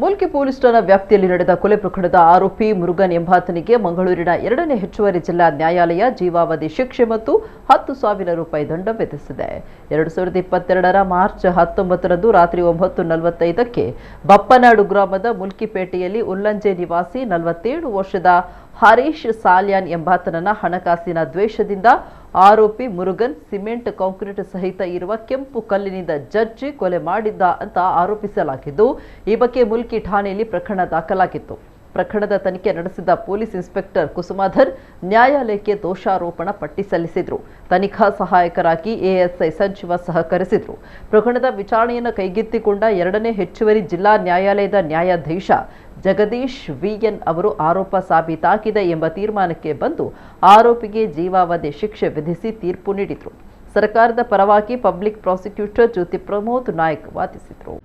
Mulki police ಠಾಣಾ ವ್ಯಾಪ್ತಿಯಲ್ಲಿ ನಡೆದ ಕೊಲೆ ಪ್ರಕರಣದ ಆರೋಪಿ ಮುರುಗನ್ ಎಂಬಾತನಿಗೆ ಮಂಗಳೂರಿನ 2ನೇ ಹೆಚ್ಚುವರಿ ಜಿಲ್ಲಾ ನ್ಯಾಯಾಲಯ ಜೀವಾವಧಿ ಶಿಕ್ಷೆ ಮತ್ತು 10,000 ರೂಪಾಯಿ ದಂಡ ವಿಧಿಸಿದೆ. 2022ರ ಮಾರ್ಚ್ 19ರಂದು ರಾತ್ರಿ 9:45ಕ್ಕೆ ಬಪ್ಪನಾಡು ಗ್ರಾಮದ ಮುಲ್ಕಿಪೇಟೆಯಲ್ಲಿ ಉಲ್ಲಂಜೆ ನಿವಾಸಿ 47 ವರ್ಷದ ಹರೀಶ್ ಸಾಲ್ಯಾನ್ ಎಂಬಾತನನ್ನ ಹಣಕಾಸಿನ ದ್ವೇಷದಿಂದ ಆರೋಪಿ ಮುರುಗನ್ ಸಿಮೆಂಟ್ ಕಾಂಕ್ರೀಟ್ ಸಹಿತ ಇರುವ ಕೆಂಪು ಕಲ್ಲಿನಿಂದ ಜಜ್ಜಿ ಕೊಲೆ ಮಾಡಿದ್ದ ಅಂತ ಆರೋಪಿಸಲಾಗಿದ್ದು, ಈ ಬಗ್ಗೆ ಮುಲ್ಕಿ ಠಾಣೆಯಲ್ಲಿ ಪ್ರಕರಣ ದಾಖಲಾಗಿತ್ತು. ಪ್ರಕರಣದ ತನಿಖೆ ನಡೆಸಿದ ಪೊಲೀಸ್ ಇನ್ಸ್ಪೆಕ್ಟರ್ ಕುಸುಮಾಧರ್ ನ್ಯಾಯಾಲಯಕ್ಕೆ ದೋಷಾರೋಪಣಾ ಪಟ್ಟಿ ಸಲ್ಲಿಸಿದ್ರು. ತನಿಖಾ ಸಹಾಯಕರಾಗಿ ಎಎಸ್ಐ ಸಂಜೀವ ಸಹಕರಿಸಿದ್ರು. ಪ್ರಕರಣದ ವಿಚಾರಣೆಯನ್ನು ಕೈಗೆತ್ತಿಕೊಂಡ 2ನೇ ಹೆಚ್ಚುವರಿ ಜಿಲ್ಲಾ ನ್ಯಾಯಾಲಯದ ನ್ಯಾಯಾಧೀಶ ಜಗದೀಶ್ ವಿಎನ್ ಅವರು ಆರೋಪ ಸಾಬೀತಾಗಿದೆ ಎಂಬ ತೀರ್ಮಾನಕ್ಕೆ ಬಂದು ಆರೋಪಿಗೆ ಜೀವಾವಧಿ ಶಿಕ್ಷೆ ವಿಧಿಸಿ ತೀರ್ಪು ನೀಡಿದರು. ಸರ್ಕಾರದ ಪರವಾಗಿ ಪಬ್ಲಿಕ್ ಪ್ರಾಸಿಕ್ಯೂಟರ್ ಜ್ಯೋತಿ ಪ್ರಮೋದ್ ನಾಯ್ಕ್ ವಾದಿಸಿದರು.